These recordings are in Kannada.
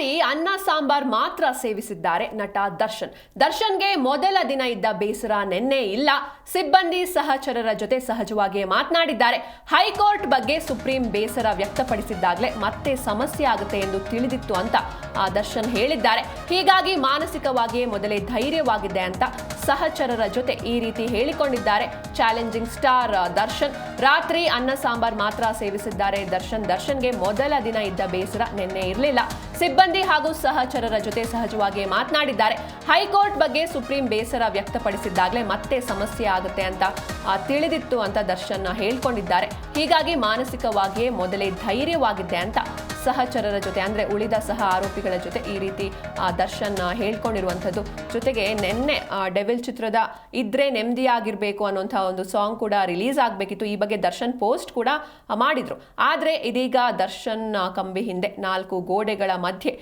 ರಾತ್ರಿ ಅನ್ನ ಸಾಂಬಾರ್ ಮಾತ್ರ ಸೇವಿಸಿದ್ದಾರೆ ನಟ ದರ್ಶನ್. ದರ್ಶನ್ಗೆ ಮೊದಲ ದಿನ ಇದ್ದ ಬೇಸರ ನಿನ್ನೆ ಇಲ್ಲ. ಸಿಬ್ಬಂದಿ ಸಹಚರರ ಜೊತೆ ಸಹಜವಾಗಿ ಮಾತನಾಡಿದ್ದಾರೆ. ಹೈಕೋರ್ಟ್ ಬಗ್ಗೆ ಸುಪ್ರೀಂ ಬೇಸರ ವ್ಯಕ್ತಪಡಿಸಿದ್ದಾಗಲೇ ಮತ್ತೆ ಸಮಸ್ಯೆ ಆಗುತ್ತೆ ಎಂದು ತಿಳಿದಿತ್ತು ಅಂತ ದರ್ಶನ್ ಹೇಳಿದ್ದಾರೆ. ಹೀಗಾಗಿ ಮಾನಸಿಕವಾಗಿಯೇ ಮೊದಲೇ ಧೈರ್ಯವಾಗಿದ್ದೆ ಅಂತ ಸಹಚರರ ಜೊತೆ ಈ ರೀತಿ ಹೇಳಿಕೊಂಡಿದ್ದಾರೆ ಚಾಲೆಂಜಿಂಗ್ ಸ್ಟಾರ್ ದರ್ಶನ್. ರಾತ್ರಿ ಅನ್ನ ಸಾಂಬಾರ್ ಮಾತ್ರ ಸೇವಿಸಿದ್ದಾರೆ ದರ್ಶನ್ಗೆ ಮೊದಲ ದಿನ ಇದ್ದ ಬೇಸರ ನಿನ್ನೆ ಇರಲಿಲ್ಲ. ಸಿಬ್ಬಂದಿ ಹಾಗೂ ಸಹಚರರ ಜೊತೆ ಸಹಜವಾಗಿ ಮಾತನಾಡಿದ್ದಾರೆ. ಹೈಕೋರ್ಟ್ ಬಗ್ಗೆ ಸುಪ್ರೀಂ ಬೇಸರ ವ್ಯಕ್ತಪಡಿಸಿದ್ದಾಗಲೇ ಮತ್ತೆ ಸಮಸ್ಯೆ ಆಗುತ್ತೆ ಅಂತ ತಿಳಿದಿತ್ತು ಅಂತ ದರ್ಶನ್ ಹೇಳ್ಕೊಂಡಿದ್ದಾರೆ. ಹೀಗಾಗಿ ಮಾನಸಿಕವಾಗಿಯೇ ಮೊದಲೇ ಧೈರ್ಯವಾಗಿದ್ದೆ ಅಂತ ಸಹಚರರ ಜೊತೆ ಅಂದ್ರೆ ಉಳಿದ ಸಹ ಆರೋಪಿಗಳ ಜೊತೆ ಈ ರೀತಿ ದರ್ಶನ್ ಹೇಳ್ಕೊಂಡಿರುವಂಥದ್ದು. ಜೊತೆಗೆ ನಿನ್ನೆ ಡೆವಿಲ್ ಚಿತ್ರದ ಇದ್ರೆ ನೆಮ್ಮದಿಯಾಗಿರ್ಬೇಕು ಅನ್ನೋಂಥ ಒಂದು ಸಾಂಗ್ ಕೂಡ ರಿಲೀಸ್ ಆಗಬೇಕಿತ್ತು. ಈ ಬಗ್ಗೆ ದರ್ಶನ್ ಪೋಸ್ಟ್ ಕೂಡ ಮಾಡಿದ್ರು. ಆದರೆ ಇದೀಗ ದರ್ಶನ್ ಕಂಬಿ ಹಿಂದೆ 4 ಗೋಡೆಗಳ ಮಧ್ಯೆ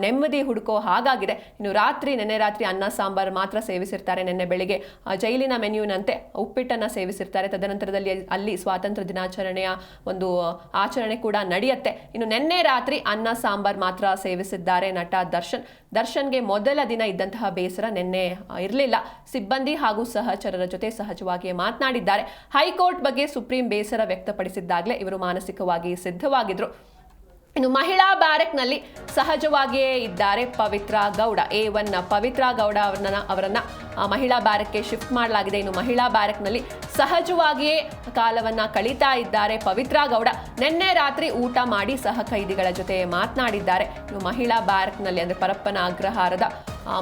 ನೆಮ್ಮದಿ ಹುಡುಕೋ ಹಾಗಾಗಿದೆ. ಇನ್ನು ನಿನ್ನೆ ರಾತ್ರಿ ಅನ್ನ ಸಾಂಬಾರ್ ಮಾತ್ರ ಸೇವಿಸಿರ್ತಾರೆ. ನಿನ್ನೆ ಬೆಳಿಗ್ಗೆ ಜೈಲಿನ ಮೆನ್ಯೂನಂತೆ ಉಪ್ಪಿಟ್ಟನ್ನ ಸೇವಿಸಿರ್ತಾರೆ. ತದನಂತರದಲ್ಲಿ ಅಲ್ಲಿ ಸ್ವಾತಂತ್ರ್ಯ ದಿನಾಚರಣೆಯ ಒಂದು ಆಚರಣೆ ಕೂಡ ನಡೆಯುತ್ತೆ. ಇನ್ನು ನಿನ್ನೆ ರಾತ್ರಿ ಅನ್ನ ಸಾಂಬಾರ್ ಮಾತ್ರ ಸೇವಿಸಿದ್ದಾರೆ ನಟ ದರ್ಶನ್ಗೆ ಮೊದಲ ದಿನ ಇದ್ದಂತಹ ಬೇಸರ ನಿನ್ನೆ ಇರಲಿಲ್ಲ. ಸಿಬ್ಬಂದಿ ಹಾಗೂ ಸಹಚರರ ಜೊತೆ ಸಹಜವಾಗಿ ಮಾತನಾಡಿದ್ದಾರೆ. ಹೈಕೋರ್ಟ್ ಬಗ್ಗೆ ಸುಪ್ರೀಂ ಬೇಸರ ವ್ಯಕ್ತಪಡಿಸಿದ್ದಾಗಲೇ ಇವರು ಮಾನಸಿಕವಾಗಿ ಸಿದ್ಧವಾಗಿದ್ರು. ಇನ್ನು ಮಹಿಳಾ ಬ್ಯಾರೆಕ್ನಲ್ಲಿ ಸಹಜವಾಗಿಯೇ ಇದ್ದಾರೆ ಪವಿತ್ರ ಗೌಡ. A1 ಪವಿತ್ರ ಗೌಡ ಅವರನ್ನ ಮಹಿಳಾ ಬ್ಯಾರೆಕ್ಗೆ ಶಿಫ್ಟ್ ಮಾಡಲಾಗಿದೆ. ಇನ್ನು ಮಹಿಳಾ ಬ್ಯಾರೆಕ್ನಲ್ಲಿ ಸಹಜವಾಗಿಯೇ ಕಾಲವನ್ನ ಕಳೀತಾ ಇದ್ದಾರೆ ಪವಿತ್ರ ಗೌಡ. ನಿನ್ನೆ ರಾತ್ರಿ ಊಟ ಮಾಡಿ ಸಹ ಕೈದಿಗಳ ಜೊತೆ ಮಾತನಾಡಿದ್ದಾರೆ. ಇನ್ನು ಮಹಿಳಾ ಬ್ಯಾರೆಕ್ನಲ್ಲಿ ಅಂದ್ರೆ ಪರಪ್ಪನ ಅಗ್ರಹಾರದ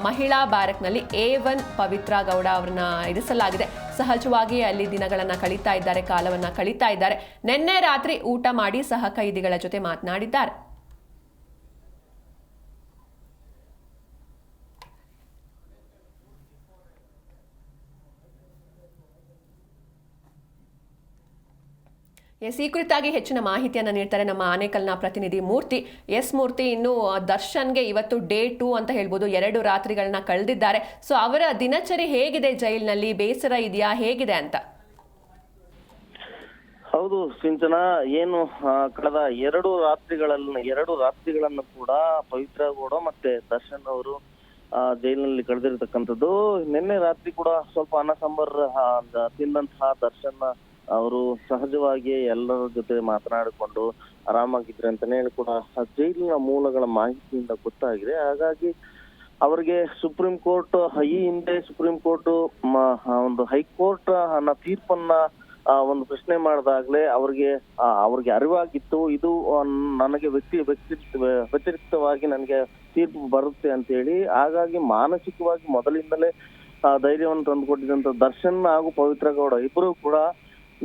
ಮಹಿಳಾ ಬ್ಯಾರೆಕ್ನಲ್ಲಿ A1 ಪವಿತ್ರ ಗೌಡ ಅವರನ್ನ ಇರಿಸಲಾಗಿದೆ. ಸಹಜವಾಗಿ ಅಲ್ಲಿ ದಿನಗಳನ್ನ ಕಳೀತಾ ಇದ್ದಾರೆ, ಕಾಲವನ್ನ ಕಳೀತಾ ಇದ್ದಾರೆ. ನಿನ್ನೆ ರಾತ್ರಿ ಊಟ ಮಾಡಿ ಸಹ ಕೈದಿಗಳ ಜೊತೆ ಮಾತನಾಡಿದ್ದಾರೆ. ಈ ಕುರಿತಾಗಿ ಹೆಚ್ಚಿನ ಮಾಹಿತಿಯನ್ನು ನೀಡ್ತಾರೆ ನಮ್ಮ ಆನೇಕಲ್ನ ಪ್ರತಿನಿಧಿ ಮೂರ್ತಿ. ಮೂರ್ತಿ, ಇನ್ನು ದರ್ಶನ್ಗೆ ಇವತ್ತು ಡೇ 2 ಅಂತ ಹೇಳ್ಬೋದು. 2 ರಾತ್ರಿಗಳನ್ನ ಕಳೆದಿದ್ದಾರೆ. ಸೊ ಅವರ ದಿನಚರಿ ಹೇಗಿದೆ ಜೈಲಿನಲ್ಲಿ? ಬೇಸರ ಇದೆಯಾ? ಹೇಗಿದೆ ಅಂತ? ಹೌದು ಸಿಂಚನ, ಏನು ಕಳೆದ 2 ರಾತ್ರಿಗಳನ್ನು ಕೂಡ ಪವಿತ್ರ ಗೌಡ ಮತ್ತೆ ದರ್ಶನ್ ಅವರು ಜೈಲಿನಲ್ಲಿ ಕಳೆದಿರ್ತಕ್ಕಂಥದ್ದು. ನಿನ್ನೆ ರಾತ್ರಿ ಕೂಡ ಸ್ವಲ್ಪ ಅನ್ನ ಸಾಂಬಾರ್ ತಿಂದಂತಹ ದರ್ಶನ್ ಅವರು ಸಹಜವಾಗಿ ಎಲ್ಲರ ಜೊತೆ ಮಾತನಾಡಿಕೊಂಡು ಆರಾಮಾಗಿದ್ರೆ ಅಂತಾನೆ ಹೇಳಿ ಕೂಡ ಜೈಲಿನ ಮೂಲಗಳ ಮಾಹಿತಿಯಿಂದ ಗೊತ್ತಾಗಿದೆ. ಹಾಗಾಗಿ ಅವರಿಗೆ ಸುಪ್ರೀಂ ಕೋರ್ಟ್ ಈ ಹಿಂದೆ ಸುಪ್ರೀಂ ಕೋರ್ಟ್ ಒಂದು ಹೈಕೋರ್ಟ್ ತೀರ್ಪನ್ನ ಒಂದು ಪ್ರಶ್ನೆ ಮಾಡಿದಾಗ್ಲೇ ಅವ್ರಿಗೆ ಅರಿವಾಗಿತ್ತು, ಇದು ನನಗೆ ವ್ಯತಿರಿಕ್ತವಾಗಿ ನನಗೆ ತೀರ್ಪು ಬರುತ್ತೆ ಅಂತ ಹೇಳಿ. ಹಾಗಾಗಿ ಮಾನಸಿಕವಾಗಿ ಮೊದಲಿಂದಲೇ ಧೈರ್ಯವನ್ನು ತಂದುಕೊಟ್ಟಿದ್ದಂತ ದರ್ಶನ್ ಹಾಗೂ ಪವಿತ್ರ ಗೌಡ ಇಬ್ಬರು ಕೂಡ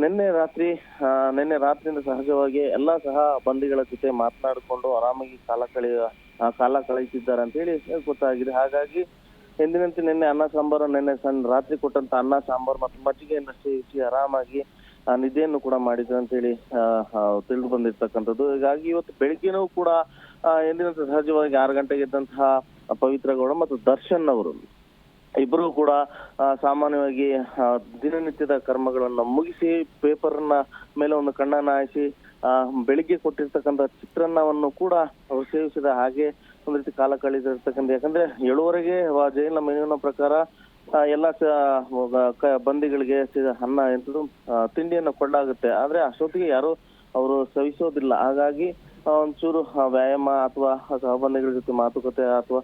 ನಿನ್ನೆ ರಾತ್ರಿಯಿಂದ ಸಹಜವಾಗಿ ಎಲ್ಲಾ ಸಹ ಬಂದಿಗಳ ಜೊತೆ ಮಾತನಾಡಿಕೊಂಡು ಆರಾಮಾಗಿ ಕಾಲ ಕಳೆಯುತ್ತಿದ್ದಾರೆ ಅಂತ ಹೇಳಿ ಗೊತ್ತಾಗಿದೆ. ಹಾಗಾಗಿ ಎಂದಿನಂತೆ ನಿನ್ನೆ ಅನ್ನ ಸಾಂಬಾರು ರಾತ್ರಿ ಕೊಟ್ಟಂತ ಅನ್ನ ಸಾಂಬಾರು ಮತ್ತು ಮಜ್ಜಿಗೆಯನ್ನು ಸೇವಿಸಿ ಆರಾಮಾಗಿ ನಿದ್ದೆಯನ್ನು ಕೂಡ ಮಾಡಿದ್ರು ಅಂತ ಹೇಳಿ ತಿಳಿದು ಬಂದಿರ್ತಕ್ಕಂಥದ್ದು. ಹೀಗಾಗಿ ಇವತ್ತು ಬೆಳಿಗ್ಗೆನೂ ಕೂಡ ಎಂದಿನಂತೆ ಸಹಜವಾಗಿ 6 ಗಂಟೆಗೆ ಇದ್ದಂತಹ ಪವಿತ್ರ ಗೌಡ ಮತ್ತು ದರ್ಶನ್ ಅವರು ಇಬ್ಬರು ಕೂಡ ಸಾಮಾನ್ಯವಾಗಿ ದಿನನಿತ್ಯದ ಕರ್ಮಗಳನ್ನ ಮುಗಿಸಿ ಪೇಪರ್ನ ಮೇಲೆ ಒಂದು ಕಣ್ಣನ್ನ ಹಾಯಿಸಿ ಬೆಳಿಗ್ಗೆ ಕೊಟ್ಟಿರ್ತಕ್ಕಂಥ ಚಿತ್ರಾನ್ನವನ್ನು ಕೂಡ ಅವರು ಸೇವಿಸಿದ ಹಾಗೆ ಒಂದ್ ರೀತಿ ಕಾಲ ಕಳೆದಿರ್ತಕ್ಕಂಥ. ಯಾಕಂದ್ರೆ 7:30ಗೆ ಜೈಲಿನ ಮೆನುವಿನ ಪ್ರಕಾರ ಎಲ್ಲಾ ಬಂದಿಗಳಿಗೆ ಅನ್ನ ತಿಂಡಿಯನ್ನು ಕೊಳ್ಳಾಗುತ್ತೆ. ಆದ್ರೆ ಅಷ್ಟೊತ್ತಿಗೆ ಯಾರು ಅವರು ಸವಿಸೋದಿಲ್ಲ. ಹಾಗಾಗಿ ಒಂಚೂರು ವ್ಯಾಯಾಮ ಅಥವಾ ಸಹಬಂದಿಗಳ ಜೊತೆ ಮಾತುಕತೆ ಅಥವಾ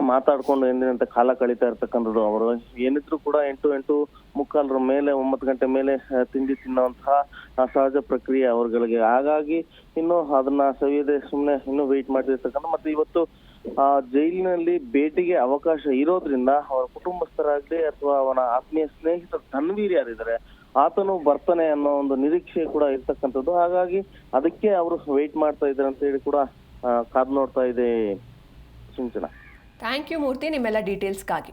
ಮಾತಾಡ್ಕೊಂಡು ಎಂದಿನಂತೆ ಕಾಲ ಕಳೀತಾ ಇರ್ತಕ್ಕಂಥದ್ದು. ಅವರು ಏನಿದ್ರು ಕೂಡ 8:45 ಮೇಲೆ 9 ಗಂಟೆ ಮೇಲೆ ತಿಂಡಿ ತಿನ್ನುವಂತಹ ಸಹಜ ಪ್ರಕ್ರಿಯೆ ಅವರುಗಳಿಗೆ. ಹಾಗಾಗಿ ಇನ್ನು ಅದನ್ನ ಸವಿಯದೆ ಸುಮ್ನೆ ಇನ್ನು ವೆಯ್ಟ್ ಮಾಡ್ತಿರ್ತಕ್ಕಂಥ. ಮತ್ತೆ ಇವತ್ತು ಜೈಲಿನಲ್ಲಿ ಭೇಟಿಗೆ ಅವಕಾಶ ಇರೋದ್ರಿಂದ ಅವರ ಕುಟುಂಬಸ್ಥರಾಗ್ಲಿ ಅಥವಾ ಅವನ ಆತ್ಮೀಯ ಸ್ನೇಹಿತರು ತನ್ವೀರ್ ಯಾರಿದ್ದಾರೆ ಆತನು ಬರ್ತಾನೆ ಅನ್ನೋ ಒಂದು ನಿರೀಕ್ಷೆ ಕೂಡ ಇರ್ತಕ್ಕಂಥದ್ದು. ಹಾಗಾಗಿ ಅದಕ್ಕೆ ಅವರು ವೆಯ್ಟ್ ಮಾಡ್ತಾ ಇದ್ದಾರೆ ಅಂತ ಹೇಳಿ ಕೂಡ ಕಾದು ನೋಡ್ತಾ ಇದೆ ಸಿಂಚನ. ಥ್ಯಾಂಕ್ ಯು ಮೂರ್ತಿ, ನಿಮ್ಮೆಲ್ಲ ಡೀಟೇಲ್ಸ್ಗಾಗಿ.